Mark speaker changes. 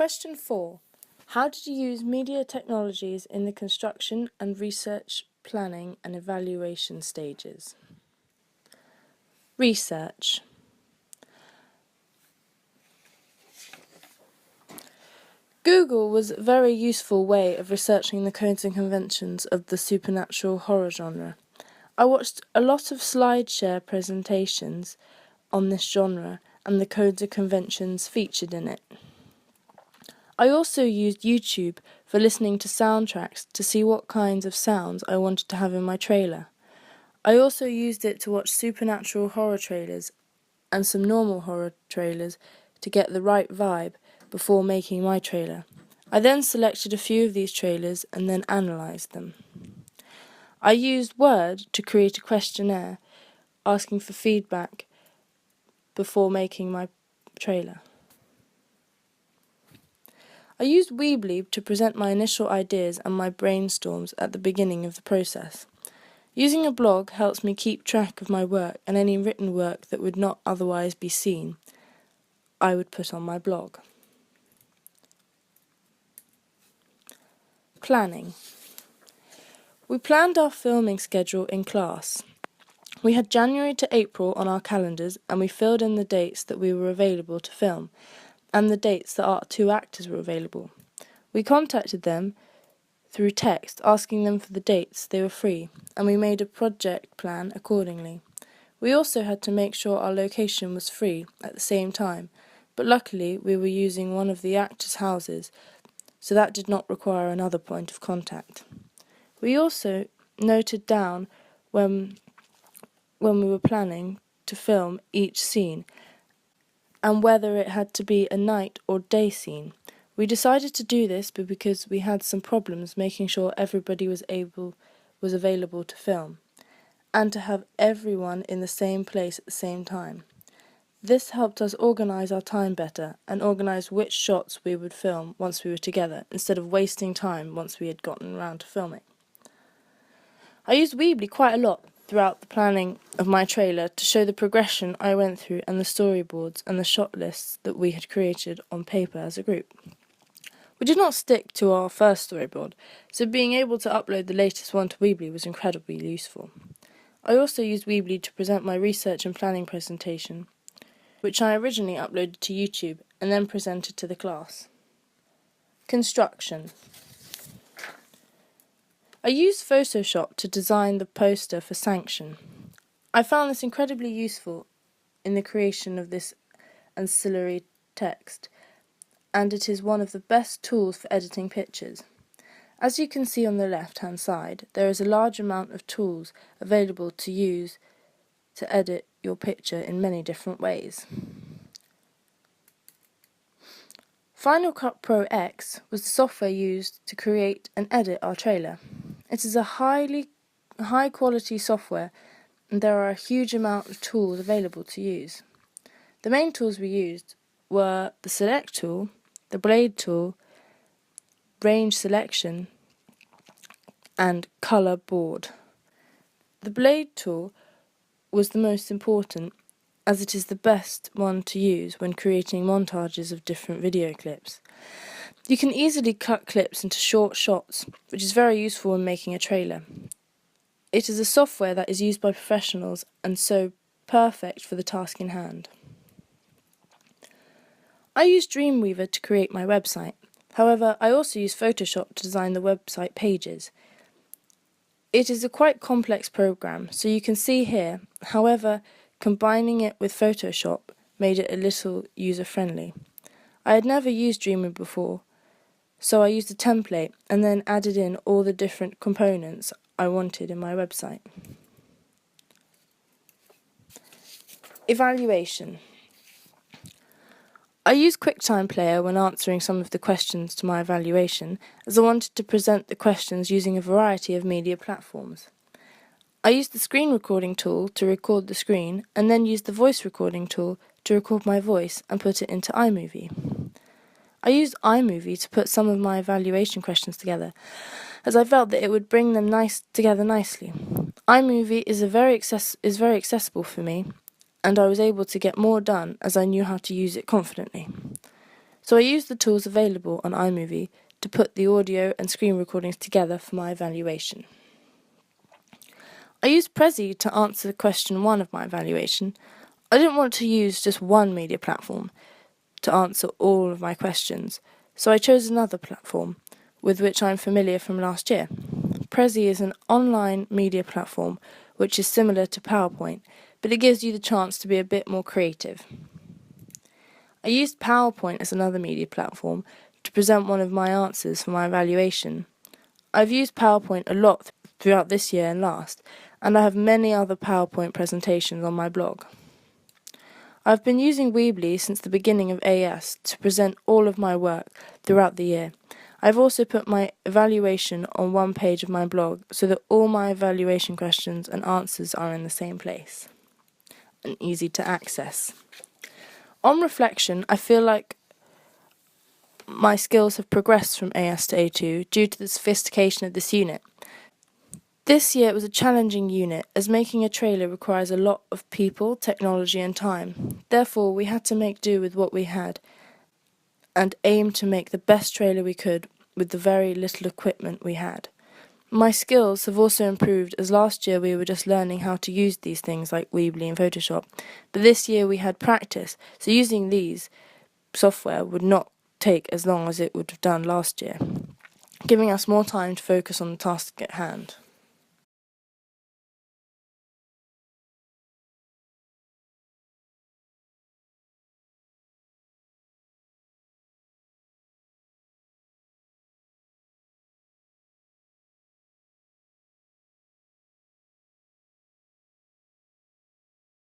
Speaker 1: Question 4. How did you use media technologies in the construction and research, planning and evaluation stages? Research. Google was a very useful way of researching the codes and conventions of the supernatural horror genre. I watched a lot of SlideShare presentations on this genre and the codes and conventions featured in it. I also used YouTube for listening to soundtracks to see what kinds of sounds I wanted to have in my trailer. I also used it to watch supernatural horror trailers and some normal horror trailers to get the right vibe before making my trailer. I then selected a few of these trailers and then analysed them. I used Word to create a questionnaire asking for feedback before making my trailer. I used Weebly to present my initial ideas and my brainstorms at the beginning of the process. Using a blog helps me keep track of my work, and any written work that would not otherwise be seen, I would put on my blog. Planning. We planned our filming schedule in class. We had January to April on our calendars, and we filled in the dates that we were available to film, and the dates that our 2 actors were available. We contacted them through text, asking them for the dates they were free, and we made a project plan accordingly. We also had to make sure our location was free at the same time, but luckily we were using one of the actors' houses, so that did not require another point of contact. We also noted down when we were planning to film each scene, and whether it had to be a night or day scene. We decided to do this because we had some problems making sure everybody was available to film, and to have everyone in the same place at the same time. This helped us organise our time better and organise which shots we would film once we were together, instead of wasting time once we had gotten around to filming. I used Weebly quite a lot throughout the planning of my trailer to show the progression I went through and the storyboards and the shot lists that we had created on paper as a group. We did not stick to our first storyboard, so being able to upload the latest one to Weebly was incredibly useful. I also used Weebly to present my research and planning presentation, which I originally uploaded to YouTube and then presented to the class. Construction. I used Photoshop to design the poster for Sanction. I found this incredibly useful in the creation of this ancillary text, and it is one of the best tools for editing pictures. As you can see on the left-hand side, there is a large amount of tools available to use to edit your picture in many different ways. Final Cut Pro X was the software used to create and edit our trailer. It is a high-quality software, and there are a huge amount of tools available to use. The main tools we used were the Select tool, the Blade tool, Range Selection, and Colour Board. The Blade tool was the most important, as it is the best one to use when creating montages of different video clips. You can easily cut clips into short shots, which is very useful when making a trailer. It is a software that is used by professionals and so perfect for the task in hand. I used Dreamweaver to create my website. However, I also use Photoshop to design the website pages. It is a quite complex program, so you can see here. However, combining it with Photoshop made it a little user-friendly. I had never used Dreamweaver before, so I used a template and then added in all the different components I wanted in my website. Evaluation. I used QuickTime Player when answering some of the questions to my evaluation, as I wanted to present the questions using a variety of media platforms. I used the screen recording tool to record the screen, and then used the voice recording tool to record my voice and put it into iMovie. I used iMovie to put some of my evaluation questions together, as I felt that it would bring them together nicely. iMovie is very accessible for me, and I was able to get more done as I knew how to use it confidently. so I used the tools available on iMovie to put the audio and screen recordings together for my evaluation. I used Prezi to answer question 1 of my evaluation. I didn't want to use just one media platform to answer all of my questions, so I chose another platform with which I am familiar from last year. Prezi is an online media platform which is similar to PowerPoint, but it gives you the chance to be a bit more creative. I used PowerPoint as another media platform to present one of my answers for my evaluation. I've used PowerPoint a lot throughout this year and last, and I have many other PowerPoint presentations on my blog. I've been using Weebly since the beginning of AS to present all of my work throughout the year. I've also put my evaluation on one page of my blog so that all my evaluation questions and answers are in the same place and easy to access. On reflection, I feel like my skills have progressed from AS to A2 due to the sophistication of this unit. This year it was a challenging unit, as making a trailer requires a lot of people, technology and time. Therefore, we had to make do with what we had and aim to make the best trailer we could with the very little equipment we had. My skills have also improved, as last year we were just learning how to use these things like Weebly and Photoshop, but this year we had practice, so using these software would not take as long as it would have done last year, giving us more time to focus on the task at hand.